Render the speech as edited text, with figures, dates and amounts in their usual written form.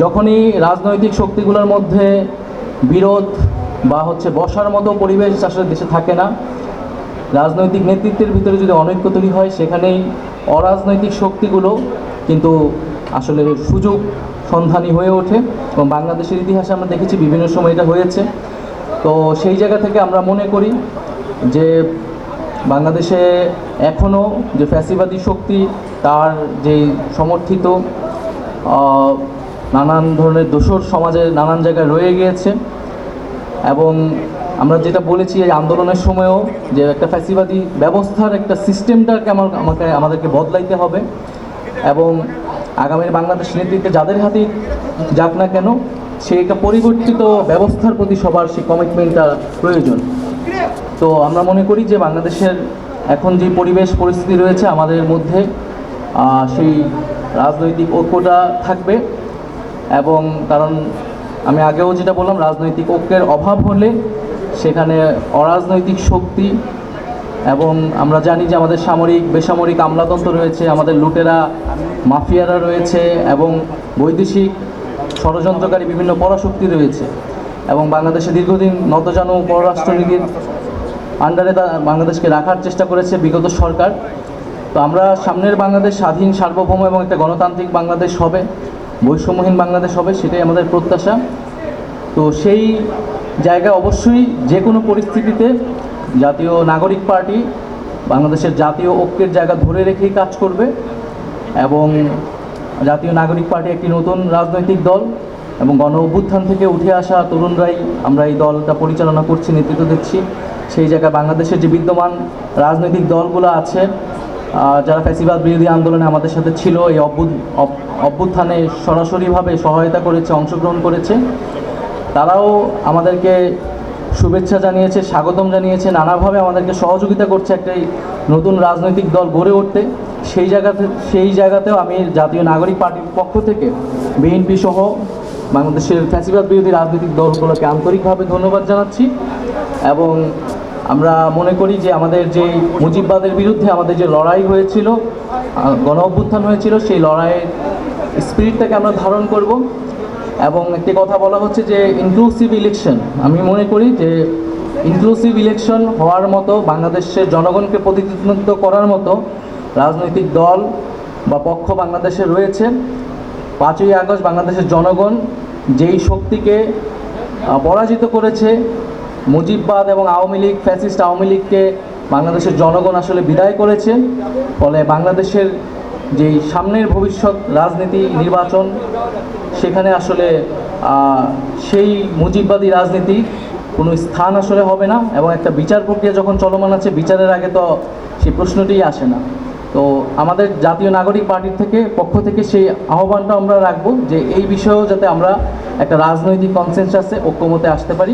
যখনই রাজনৈতিক শক্তিগুলোর মধ্যে বিরোধ বা বসার মতো পরিবেশ আসলে দেশে থাকে না, রাজনৈতিক নেতৃত্বের ভিতরে যদি অনৈক্য তৈরি হয়, সেখানেই অরাজনৈতিক শক্তিগুলো কিন্তু আসলে সুযোগ সন্ধানী হয়ে ওঠে। এবং বাংলাদেশের ইতিহাসে আমরা দেখেছি বিভিন্ন সময় এটা হয়েছে। তো সেই জায়গা থেকে আমরা মনে করি যে বাংলাদেশে এখনও যে ফ্যাসিবাদী শক্তি, তার যেই সমর্থিত নানান ধরনের দোসর সমাজে নানান জায়গায় রয়ে গিয়েছে। এবং আমরা যেটা বলেছি এই আন্দোলনের সময়ও, যে একটা ফ্যাসিবাদী ব্যবস্থার একটা সিস্টেমটাকে আমাদেরকে বদলাইতে হবে। এবং আগামীর বাংলাদেশ নেতৃত্বে যাদের হাতেই যাক না কেন, সেই একটা পরিবর্তিত ব্যবস্থার প্রতি সবার সেই কমিটমেন্টটা প্রয়োজন। তো আমরা মনে করি যে বাংলাদেশের এখন যে পরিস্থিতি রয়েছে, আমাদের মধ্যে সেই রাজনৈতিক ঐক্যটা থাকবে। এবং কারণ আমি আগেও যেটা বললাম, রাজনৈতিক ঐক্যের অভাব হলে সেখানে অরাজনৈতিক শক্তি, এবং আমরা জানি যে আমাদের সামরিক বেসামরিক আমলাতন্ত্র রয়েছে, আমাদের লুটেরা মাফিয়ারা রয়েছে, এবং বৈদেশিক ষড়যন্ত্রকারী বিভিন্ন পরাশক্তি রয়েছে। এবং বাংলাদেশে দীর্ঘদিন নতজানু পররাষ্ট্রনীতির আন্ডারে বাংলাদেশকে রাখার চেষ্টা করেছে বিগত সরকার। তো আমরা সামনের বাংলাদেশ স্বাধীন, সার্বভৌম এবং একটা গণতান্ত্রিক বাংলাদেশ হবে, বৈষম্যহীন বাংলাদেশ হবে, সেটাই আমাদের প্রত্যাশা। তো সেই জায়গায় অবশ্যই যে কোনো পরিস্থিতিতে জাতীয় নাগরিক পার্টি বাংলাদেশের জাতীয় ঐক্যের জায়গা ধরে রেখেই কাজ করবে। এবং জাতীয় নাগরিক পার্টি একটি নতুন রাজনৈতিক দল, এবং গণ অভ্যুত্থান থেকে উঠে আসা তরুণরাই আমরা এই দলটা পরিচালনা করছি, নেতৃত্ব দিচ্ছি। সেই জায়গায় বাংলাদেশের যে বিদ্যমান রাজনৈতিক দলগুলো আছে, যারা ফ্যাসিবাদ বিরোধী আন্দোলনে আমাদের সাথে ছিল, এই অভ্যুত্থানে সরাসরিভাবে সহায়তা করেছে, অংশগ্রহণ করেছে, তারাও আমাদেরকে শুভেচ্ছা জানিয়েছে, স্বাগতম জানিয়েছে, নানাভাবে আমাদেরকে সহযোগিতা করছে একটা নতুন রাজনৈতিক দল গড়ে উঠতে। সেই জায়গাতেও আমি জাতীয় নাগরিক পার্টির পক্ষ থেকে বিএনপি সহ বাংলাদেশের ফ্যাসিবাদ বিরোধী রাজনৈতিক দলগুলোকে আন্তরিকভাবে ধন্যবাদ জানাচ্ছি। এবং আমরা মনে করি যে আমাদের যে মুজিববাদের বিরুদ্ধে আমাদের যে লড়াই হয়েছিল, গণ অভ্যুত্থান হয়েছিল, সেই লড়াইয়ের স্পিরিটটাকে আমরা ধারণ করব। এবং একটি কথা বলা হচ্ছে যে ইনক্লুসিভ ইলেকশন, আমি মনে করি যে ইনক্লুসিভ ইলেকশন হওয়ার মতো, বাংলাদেশের জনগণকে প্রতিনিধিত্ব করার মতো রাজনৈতিক দল বা পক্ষ বাংলাদেশে রয়েছে। 5ই আগস্ট বাংলাদেশের জনগণ যেই শক্তিকে পরাজিত করেছে, মুজিববাদ এবং আওয়ামী লীগ, ফ্যাসিস্ট আওয়ামী লীগকে বাংলাদেশের জনগণ আসলে বিদায় করেছে। ফলে বাংলাদেশের যেই সামনের ভবিষ্যৎ রাজনীতি, নির্বাচন, সেখানে আসলে সেই মুজিববাদী রাজনীতি কোনো স্থান আসলে হবে না। এবং একটা বিচার প্রক্রিয়া যখন চলমান আছে, বিচারের আগে তো সেই প্রশ্নটিই আসে না। তো আমাদের জাতীয় নাগরিক পার্টির পক্ষ থেকে সেই আহ্বানটা আমরা রাখবো যে এই বিষয়েও যাতে আমরা একটা রাজনৈতিক কনসেনসাসে ঐক্যমতে আসতে পারি।